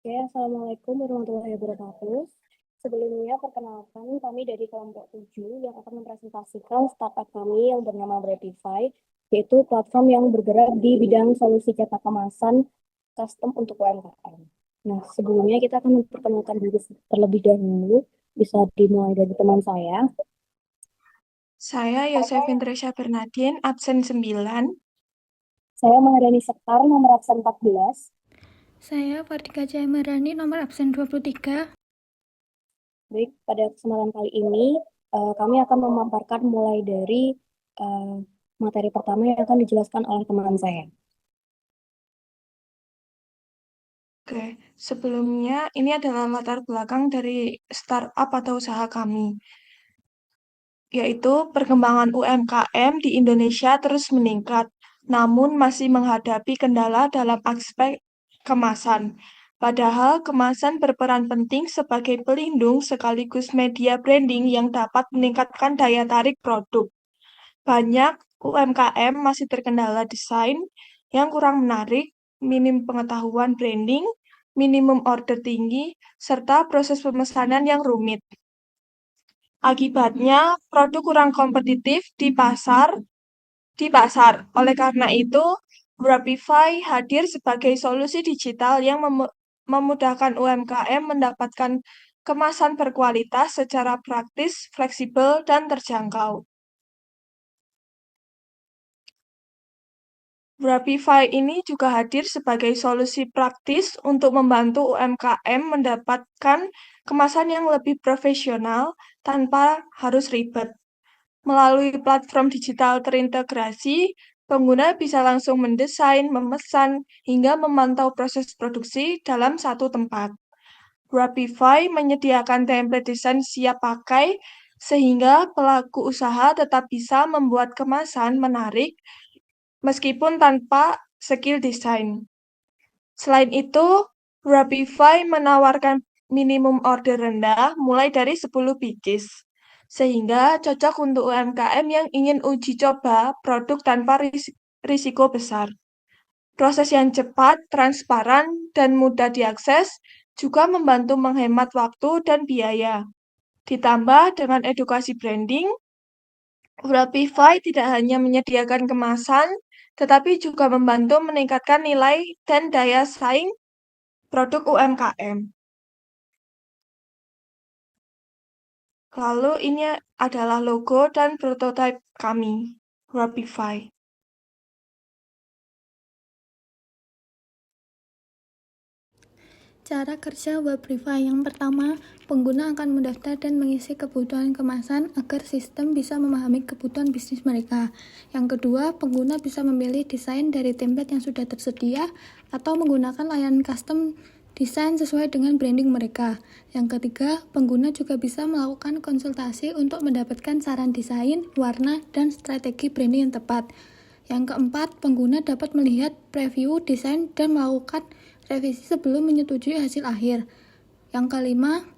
Oke, Assalamualaikum warahmatullahi wabarakatuh. Sebelumnya, perkenalkan kami dari kelompok 7 yang akan mempresentasikan startup kami yang bernama Brepify, yaitu platform yang bergerak di bidang solusi cetak kemasan custom untuk UMKM. Nah, sebelumnya kita akan memperkenalkan diri terlebih dahulu. Bisa dimulai dari teman saya. Saya Yosefin Tresya Bernadine, absen 9. Saya Mahardani Sektar, nomor absen 14. Saya Fardika Jayamarani, nomor absen 23. Baik, pada kesempatan kali ini kami akan memaparkan mulai dari eh, materi pertama yang akan dijelaskan oleh teman saya. Oke, sebelumnya ini adalah latar belakang dari startup atau usaha kami, yaitu perkembangan UMKM di Indonesia terus meningkat, namun masih menghadapi kendala dalam aspek kemasan. Padahal kemasan berperan penting sebagai pelindung sekaligus media branding yang dapat meningkatkan daya tarik produk. Banyak UMKM masih terkendala desain yang kurang menarik, minim pengetahuan branding, minimum order tinggi, serta proses pemesanan yang rumit. Akibatnya, produk kurang kompetitif di pasar. Oleh karena itu, Grabify hadir sebagai solusi digital yang memudahkan UMKM mendapatkan kemasan berkualitas secara praktis, fleksibel, dan terjangkau. Grabify ini juga hadir sebagai solusi praktis untuk membantu UMKM mendapatkan kemasan yang lebih profesional tanpa harus ribet. Melalui platform digital terintegrasi, pengguna bisa langsung mendesain, memesan, hingga memantau proses produksi dalam satu tempat. Grabify menyediakan template desain siap pakai sehingga pelaku usaha tetap bisa membuat kemasan menarik meskipun tanpa skill desain. Selain itu, Grabify menawarkan minimum order rendah mulai dari 10 pieces, sehingga cocok untuk UMKM yang ingin uji coba produk tanpa risiko besar. Proses yang cepat, transparan, dan mudah diakses juga membantu menghemat waktu dan biaya. Ditambah dengan edukasi branding, Grabify tidak hanya menyediakan kemasan, tetapi juga membantu meningkatkan nilai dan daya saing produk UMKM. Lalu ini adalah logo dan prototipe kami, Grabify. Cara kerja Webify yang pertama, pengguna akan mendaftar dan mengisi kebutuhan kemasan agar sistem bisa memahami kebutuhan bisnis mereka. Yang kedua, pengguna bisa memilih desain dari template yang sudah tersedia atau menggunakan layanan custom desain sesuai dengan branding mereka. Yang ketiga, pengguna juga bisa melakukan konsultasi untuk mendapatkan saran desain, warna, dan strategi branding yang tepat. Yang keempat, pengguna dapat melihat preview desain dan melakukan revisi sebelum menyetujui hasil akhir. Yang kelima,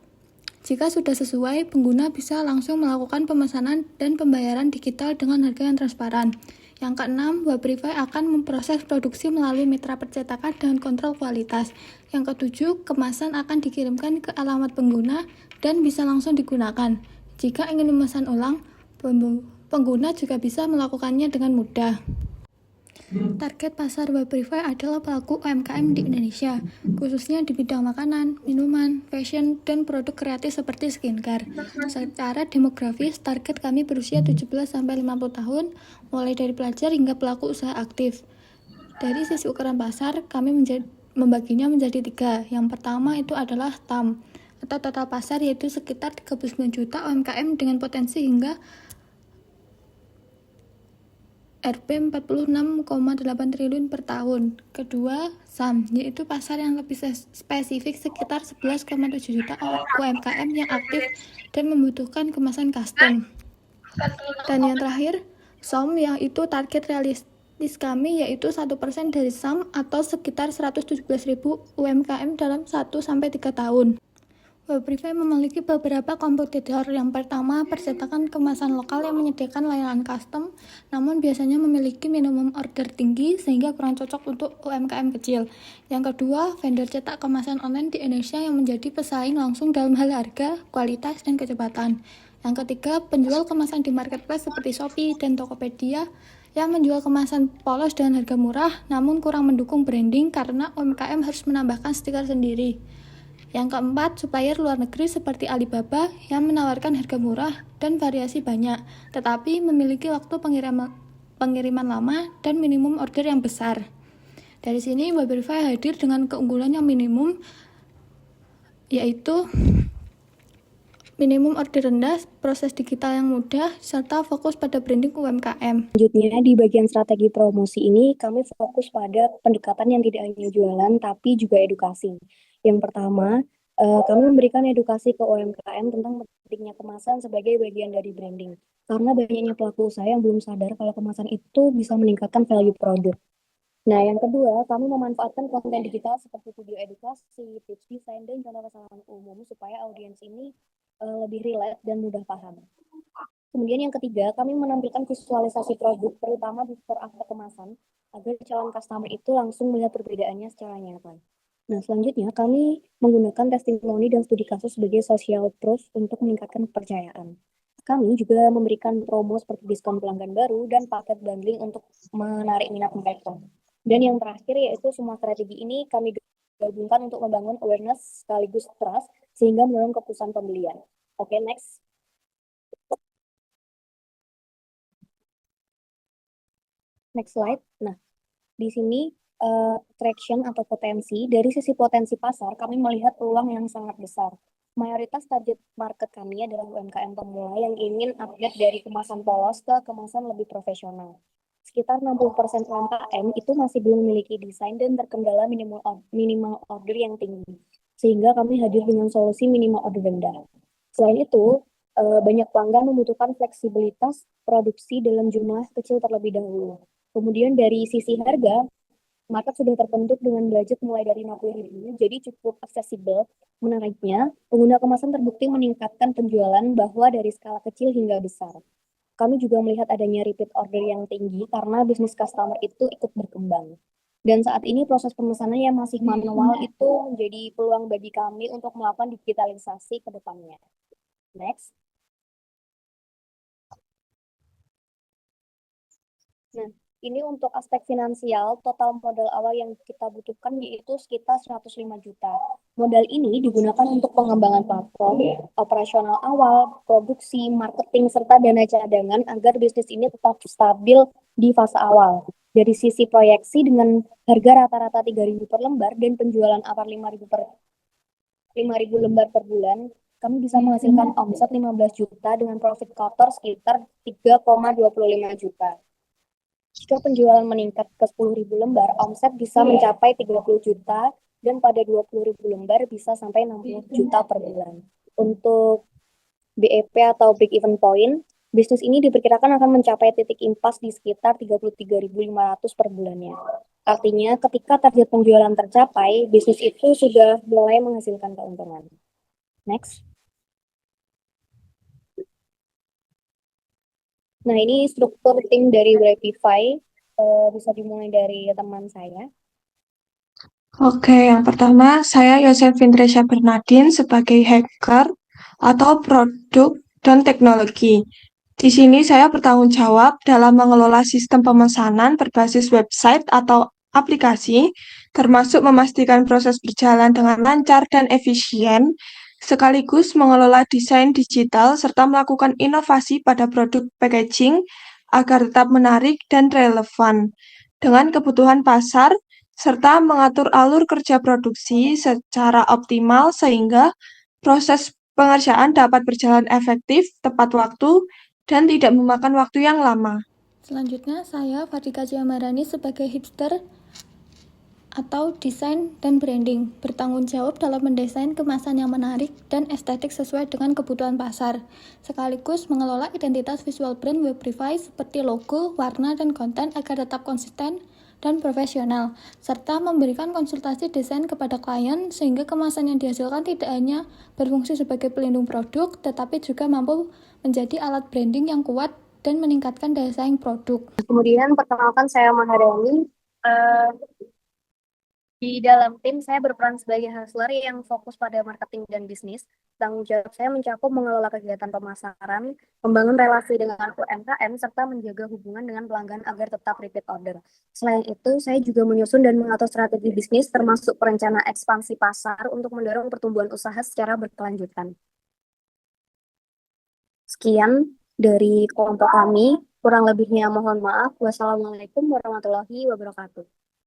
jika sudah sesuai, pengguna bisa langsung melakukan pemesanan dan pembayaran digital dengan harga yang transparan. Yang keenam, Webify akan memproses produksi melalui mitra percetakan dan kontrol kualitas. Yang ketujuh, kemasan akan dikirimkan ke alamat pengguna dan bisa langsung digunakan. Jika ingin memesan ulang, pengguna juga bisa melakukannya dengan mudah. Target pasar Webify adalah pelaku UMKM di Indonesia, khususnya di bidang makanan, minuman, fashion, dan produk kreatif seperti skincare. Secara demografis, target kami berusia 17-50 tahun, mulai dari pelajar hingga pelaku usaha aktif. Dari sisi ukuran pasar, kami membaginya menjadi 3. Yang pertama itu adalah TAM, atau total pasar, yaitu sekitar 39 juta UMKM dengan potensi hingga Rp 46,8 triliun per tahun. Kedua, SAM, yaitu pasar yang lebih spesifik sekitar 11,7 juta UMKM yang aktif dan membutuhkan kemasan custom. Dan yang terakhir, SOM, yang itu target realistis kami yaitu 1% dari SAM atau sekitar 117.000 UMKM dalam 1-3 tahun. Webrify memiliki beberapa kompetitor. Yang pertama, percetakan kemasan lokal yang menyediakan layanan custom, namun biasanya memiliki minimum order tinggi sehingga kurang cocok untuk UMKM kecil. Yang kedua, vendor cetak kemasan online di Indonesia yang menjadi pesaing langsung dalam hal harga, kualitas, dan kecepatan. Yang ketiga, penjual kemasan di marketplace seperti Shopee dan Tokopedia yang menjual kemasan polos dengan harga murah, namun kurang mendukung branding karena UMKM harus menambahkan stiker sendiri. Yang keempat, supplier luar negeri seperti Alibaba yang menawarkan harga murah dan variasi banyak, tetapi memiliki waktu pengiriman lama dan minimum order yang besar. Dari sini, Webrify hadir dengan keunggulan yang minimum, yaitu minimum order rendah, proses digital yang mudah, serta fokus pada branding UMKM. Selanjutnya, di bagian strategi promosi ini, kami fokus pada pendekatan yang tidak hanya jualan, tapi juga edukasi. Yang pertama, kami memberikan edukasi ke UMKM tentang pentingnya kemasan sebagai bagian dari branding. Karena banyaknya pelaku usaha yang belum sadar kalau kemasan itu bisa meningkatkan value produk. Nah, yang kedua, kami memanfaatkan konten digital seperti video edukasi, tips desain, dan contoh kesalahan umum supaya audiens ini lebih relate dan mudah paham. Kemudian yang ketiga, kami menampilkan visualisasi produk, terutama before after kemasan, agar calon customer itu langsung melihat perbedaannya secara nyata. Nah, selanjutnya kami menggunakan testimoni dan studi kasus sebagai social proof untuk meningkatkan kepercayaan. Kami juga memberikan promo seperti diskon pelanggan baru dan paket bundling untuk menarik minat mereka. Dan yang terakhir yaitu semua strategi ini kami gabungkan untuk membangun awareness sekaligus trust sehingga mendorong keputusan pembelian. Oke, next. Next slide. Nah, di sini traction atau potensi. Dari sisi potensi pasar, kami melihat peluang yang sangat besar. Mayoritas target market kami adalah UMKM pemula yang ingin upgrade dari kemasan polos ke kemasan lebih profesional. Sekitar 60% UMKM itu masih belum memiliki desain dan terkendala minimal order yang tinggi. Sehingga kami hadir dengan solusi minimal order rendah. Selain itu, banyak pelanggan membutuhkan fleksibilitas produksi dalam jumlah kecil terlebih dahulu. Kemudian dari sisi harga, market sudah terbentuk dengan budget mulai dari 60.000, jadi cukup aksesibel. Menariknya, pengguna kemasan terbukti meningkatkan penjualan bahwa dari skala kecil hingga besar. Kami juga melihat adanya repeat order yang tinggi karena bisnis customer itu ikut berkembang. Dan saat ini proses pemesanan yang masih manual itu menjadi peluang bagi kami untuk melakukan digitalisasi ke depannya. Next. Nah, ini untuk aspek finansial, total modal awal yang kita butuhkan yaitu sekitar 105 juta. Modal ini digunakan untuk pengembangan platform, operasional awal, produksi, marketing, serta dana cadangan agar bisnis ini tetap stabil di fase awal. Dari sisi proyeksi dengan harga rata-rata 3.000 per lembar dan penjualan upper 5.000 lembar per bulan, kami bisa menghasilkan omset 15 juta dengan profit kotor sekitar 3,25 juta. Jika penjualan meningkat ke 10.000 lembar, omset bisa mencapai 30 juta dan pada 20.000 lembar bisa sampai 60 juta per bulan. Untuk BEP atau break even point, bisnis ini diperkirakan akan mencapai titik impas di sekitar 33.500 per bulannya. Artinya, ketika target penjualan tercapai, bisnis itu sudah mulai menghasilkan keuntungan. Next. Nah, ini struktur tim dari Webrify. Bisa dimulai dari teman saya. Oke, yang pertama saya Yosefin Tresya Bernardin sebagai hacker atau produk dan teknologi. Di sini saya bertanggung jawab dalam mengelola sistem pemesanan berbasis website atau aplikasi, termasuk memastikan proses berjalan dengan lancar dan efisien, sekaligus mengelola desain digital serta melakukan inovasi pada produk packaging agar tetap menarik dan relevan dengan kebutuhan pasar, serta mengatur alur kerja produksi secara optimal sehingga proses pengerjaan dapat berjalan efektif, tepat waktu, dan tidak memakan waktu yang lama. Selanjutnya, saya Fardika Ciamarani sebagai hipster atau desain dan branding, bertanggung jawab dalam mendesain kemasan yang menarik dan estetik sesuai dengan kebutuhan pasar, sekaligus mengelola identitas visual brand Webrify seperti logo, warna, dan konten agar tetap konsisten, dan profesional, serta memberikan konsultasi desain kepada klien sehingga kemasan yang dihasilkan tidak hanya berfungsi sebagai pelindung produk, tetapi juga mampu menjadi alat branding yang kuat dan meningkatkan daya saing produk. Kemudian perkenalkan saya Maharani. Di dalam tim, saya berperan sebagai hustler yang fokus pada marketing dan bisnis. Tanggung jawab saya mencakup mengelola kegiatan pemasaran, membangun relasi dengan UMKM, serta menjaga hubungan dengan pelanggan agar tetap repeat order. Selain itu, saya juga menyusun dan mengatur strategi bisnis, termasuk perencanaan ekspansi pasar untuk mendorong pertumbuhan usaha secara berkelanjutan. Sekian dari kelompok kami. Kurang lebihnya mohon maaf. Wassalamualaikum warahmatullahi wabarakatuh.